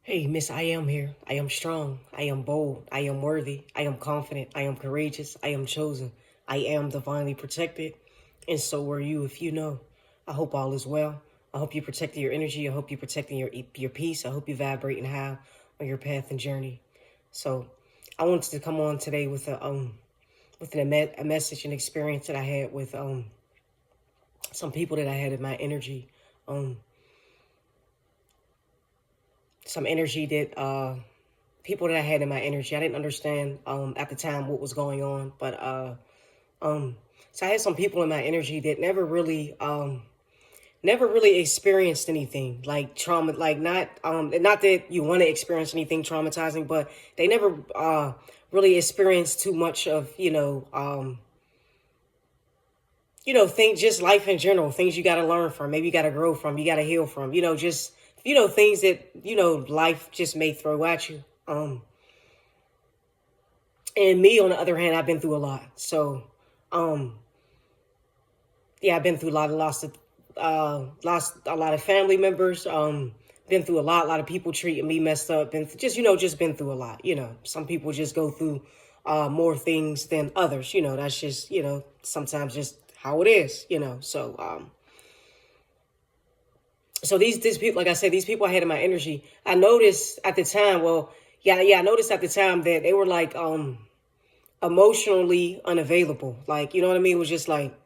Hey, Miss, I am here. I am strong. I am bold. I am worthy. I am confident. I am courageous. I am chosen. I am divinely protected. And so are you if you know. I hope all is well. I hope you protecting your energy. I hope you protecting your peace. I hope you vibrating high on your path and journey. So I wanted to come on today with a message and experience that I had with some people that I had in my energy. Um some energy that people that I had in my energy. I didn't understand at the time what was going on, but um so I had some people in my energy that never really experienced anything like trauma, like not that you want to experience anything traumatizing, but they never really experienced too much of, things, just life in general, things you got to learn from, maybe you got to grow from, you got to heal from, just, things that, life just may throw at you. And me, on the other hand, I've been through a lot. So, um, yeah, I've been through a lot, lost a lot of family members. Been through a lot of people treating me messed up. Been just, just been through a lot. Some people just go through more things than others. That's just, sometimes just how it is. So these people, like I said, these people I had in my energy. I noticed at the time. Well, yeah, I noticed at the time that they were like emotionally unavailable. Like, you know what I mean? It was just like,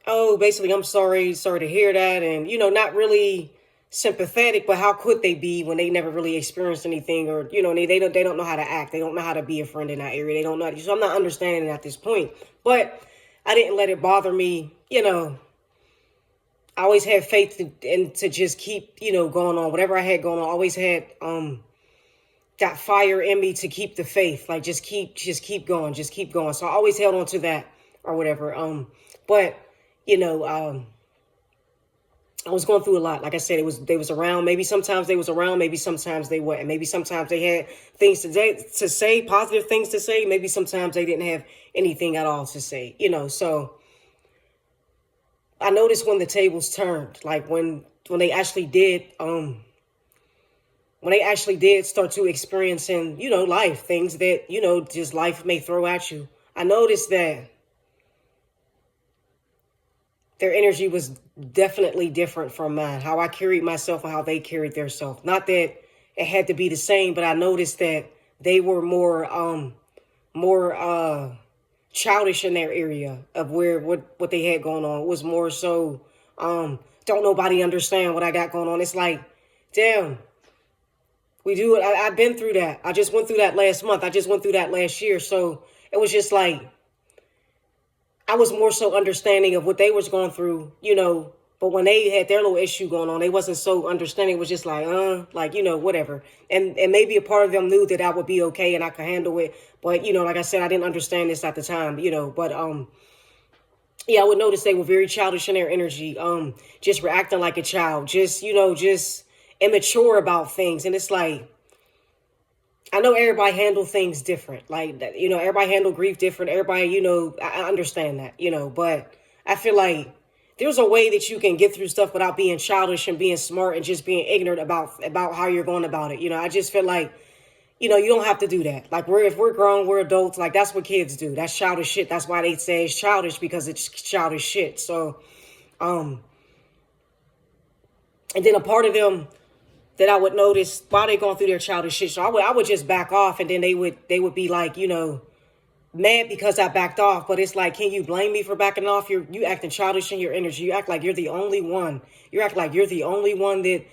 oh, basically, I'm sorry to hear that. And, not really sympathetic, but how could they be when they never really experienced anything, or, they don't know how to act. They don't know how to be a friend in that area. They don't know. So I'm not understanding at this point, but I didn't let it bother me. I always had faith to just keep, going on whatever I had going on. I always had, that fire in me to keep the faith, like just keep going, just keep going. So I always held on to that or whatever. But you know, I was going through a lot. Like I said, they was around. Maybe sometimes they was around. Maybe sometimes they weren't. Maybe sometimes they had things to say, positive things to say. Maybe sometimes they didn't have anything at all to say. So I noticed when the tables turned, like when they actually did, when they actually did start to experiencing, life, things that, just life may throw at you. I noticed that their energy was definitely different from mine, how I carried myself and how they carried their self. Not that it had to be the same, but I noticed that they were more childish in their area of what they had going on. It was more so, don't nobody understand what I got going on. It's like, damn, we do it. I've been through that. I just went through that last month. I just went through that last year. So it was just like, I was more so understanding of what they was going through, but when they had their little issue going on, they wasn't so understanding. It was just like, whatever. And maybe a part of them knew that I would be okay and I could handle it. But, like I said, I didn't understand this at the time, but, yeah, I would notice they were very childish in their energy, just reacting like a child, just immature about things. And it's like, I know everybody handle things different. Like, everybody handle grief different. Everybody, I understand that, but I feel like there's a way that you can get through stuff without being childish and being smart and just being ignorant about how you're going about it. I just feel like, you don't have to do that. Like, if we're grown, we're adults. Like, that's what kids do. That's childish shit. That's why they say it's childish, because it's childish shit. So, and then a part of them that I would notice while they going through their childish shit. So I would just back off, and then they would be like, mad because I backed off. But it's like, can you blame me for backing off? You acting childish in your energy. You act like you're the only one. You act like you're the only one that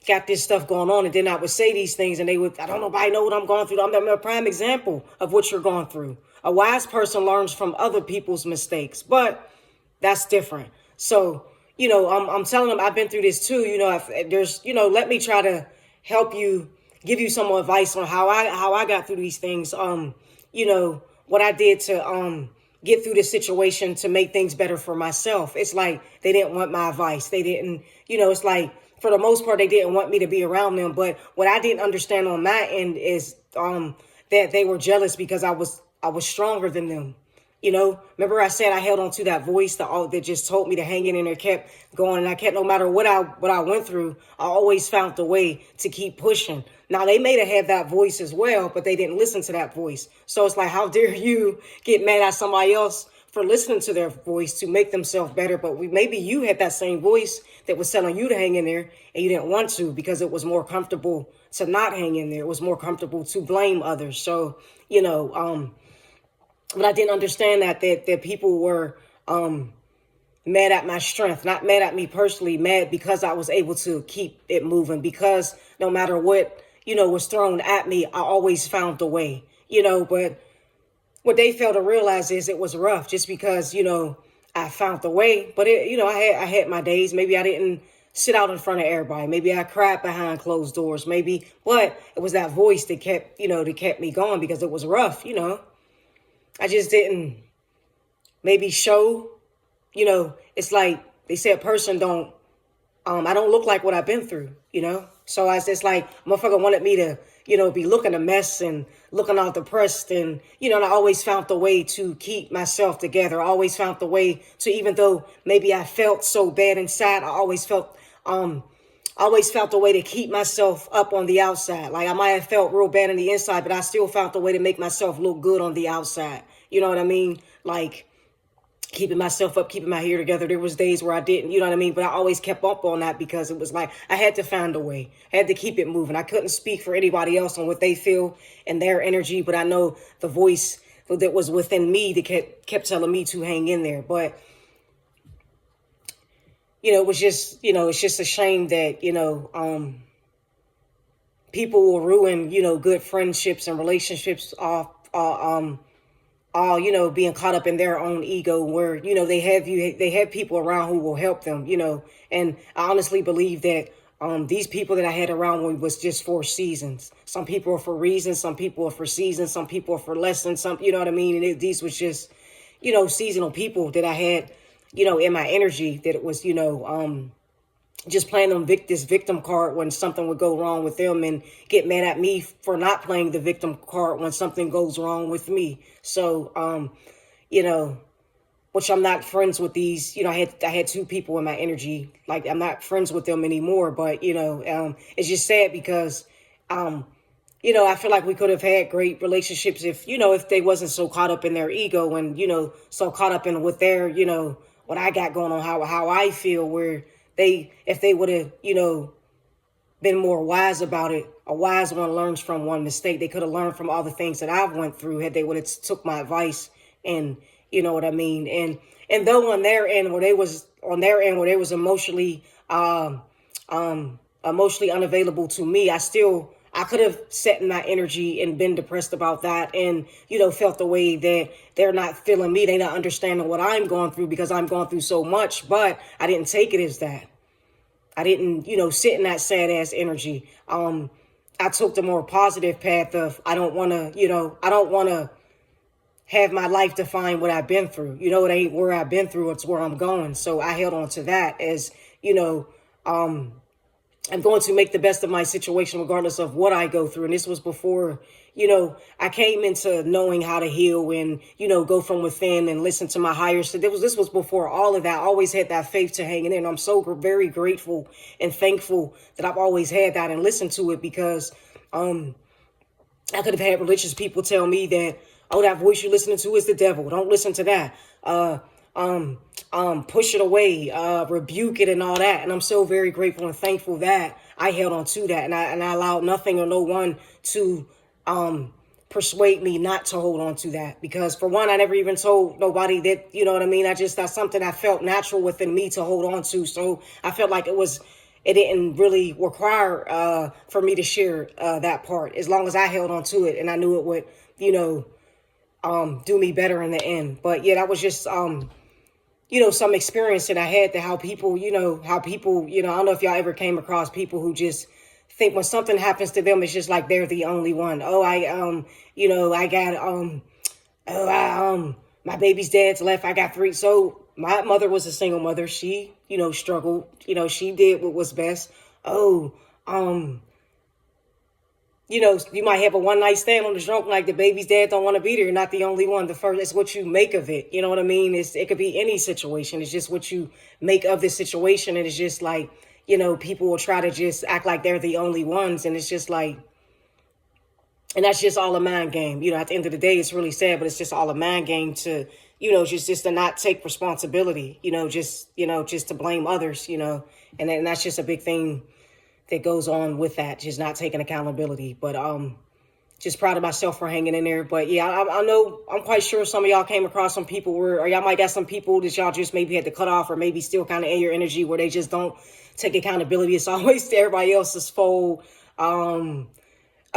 got this stuff going on. And then I would say these things, and I don't nobody know what I'm going through. I'm a prime example of what you're going through. A wise person learns from other people's mistakes, but that's different. So, I'm telling them I've been through this too. If there's, let me try to help you, give you some more advice on how I got through these things. What I did to get through this situation to make things better for myself. It's like they didn't want my advice. They didn't, it's like for the most part they didn't want me to be around them. But what I didn't understand on my end is that they were jealous because I was stronger than them. You know, remember I said I held on to that voice that just told me to hang in and it kept going. And I kept, no matter what I went through, I always found the way to keep pushing. Now, they may have had that voice as well, but they didn't listen to that voice. So it's like, how dare you get mad at somebody else for listening to their voice to make themselves better? But maybe you had that same voice that was telling you to hang in there and you didn't want to because it was more comfortable to not hang in there. It was more comfortable to blame others. So, but I didn't understand that people were mad at my strength, not mad at me personally, mad because I was able to keep it moving, because no matter what, was thrown at me, I always found the way, but what they failed to realize is it was rough just because, I found the way. But I had my days. Maybe I didn't sit out in front of everybody. Maybe I cried behind closed doors. But it was that voice that kept me going because it was rough. I just didn't maybe show, it's like they say a person I don't look like what I've been through, So it's like motherfucker wanted me to, be looking a mess and looking all depressed. And, and I always found the way to keep myself together. I always found the way to, even though maybe I felt so bad inside, I always felt the way to keep myself up on the outside. Like I might have felt real bad on the inside, but I still found the way to make myself look good on the outside. You know what I mean? Like keeping myself up, keeping my hair together. There was days where I didn't, you know what I mean? But I always kept up on that because it was like I had to find a way. I had to keep it moving. I couldn't speak for anybody else on what they feel and their energy, but I know the voice that was within me that kept telling me to hang in there. But it was just, it's just a shame that, people will ruin, good friendships and relationships off, all, being caught up in their own ego where, they have people around who will help them, and I honestly believe that these people that I had around me was just for seasons. Some people are for reasons, some people are for seasons, some people are for lessons, some, you know what I mean? And these was just, seasonal people that I had, in my energy, that it was, just playing them this victim card when something would go wrong with them and get mad at me for not playing the victim card when something goes wrong with me. So, which I'm not friends with these, I had two people in my energy, like I'm not friends with them anymore, but, it's just sad because, I feel like we could have had great relationships if they wasn't so caught up in their ego and, so caught up in what their, what I got going on, how I feel, where if they would have, been more wise about it. A wise one learns from one mistake. They could have learned from all the things that I've went through had they would have took my advice, and you know what I mean. And though on their end where they was emotionally unavailable to me, I could have set in my energy and been depressed about that and, felt the way that they're not feeling me. They're not understanding what I'm going through because I'm going through so much, but I didn't take it as that. I didn't, sit in that sad ass energy. I took the more positive path of, I don't want to have my life define what I've been through. It ain't where I've been through, it's where I'm going. So I held on to that as, I'm going to make the best of my situation regardless of what I go through. And this was before, I came into knowing how to heal and, go from within and listen to my higher self. This was before all of that. I always had that faith to hang in there. And I'm so very grateful and thankful that I've always had that and listened to it because I could have had religious people tell me that, oh, that voice you're listening to is the devil. Don't listen to that. Push it away, rebuke it and all that. And I'm so very grateful and thankful that I held on to that. And I allowed nothing or no one to persuade me not to hold on to that. Because for one, I never even told nobody that, you know what I mean? That's something I felt natural within me to hold on to. So I felt like it didn't really require for me to share that part as long as I held on to it. And I knew it would, do me better in the end. But yeah, that was just, some experience that I had to how people, I don't know if y'all ever came across people who just think when something happens to them, it's just like they're the only one. Oh, my baby's dad's left. I got 3. So my mother was a single mother. She, struggled, she did what was best. Oh, You know, you might have a one night stand on the drunk like the baby's dad don't want to be there. You're not the only one. The first, it's what you make of it. You know what I mean? It could be any situation. It's just what you make of the situation. And it's just like, you know, people will try to just act like they're the only ones. And it's just like, and that's just all a mind game. You know, at the end of the day, it's really sad, but it's just all a mind game to, you know, just to not take responsibility, you know, just to blame others, you know, and that's just a big thing that goes on with that, just not taking accountability. But just proud of myself for hanging in there. But yeah, I know, I'm quite sure some of y'all came across some people where, or y'all might got some people that y'all just maybe had to cut off, or maybe still kind of in your energy where they just don't take accountability. It's always everybody else's fault.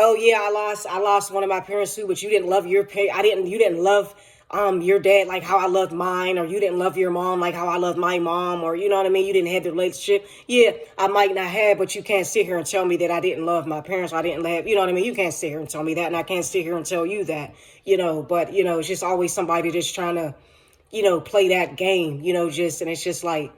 Oh yeah, I lost one of my parents too, but you didn't love your you didn't love your dad like how I loved mine, or you didn't love your mom like how I loved my mom, or you know what I mean, you didn't have the relationship. Yeah, I might not have, but you can't sit here and tell me that I didn't love my parents, or I didn't love, you know what I mean? You can't sit here and tell me that, and I can't sit here and tell you that, you know, but you know, it's just always somebody just trying to, you know, play that game, you know, just, and it's just like,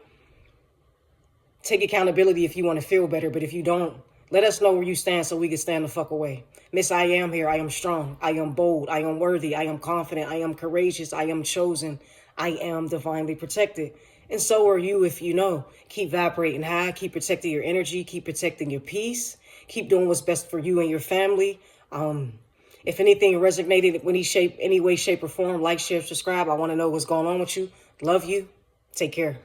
take accountability if you want to feel better, but if you don't, let us know where you stand so we can stand the fuck away. Miss, I am here. I am strong. I am bold. I am worthy. I am confident. I am courageous. I am chosen. I am divinely protected. And so are you if you know. Keep vibrating high. Keep protecting your energy. Keep protecting your peace. Keep doing what's best for you and your family. If anything resonated in any way, shape, or form, like, share, subscribe. I want to know what's going on with you. Love you. Take care.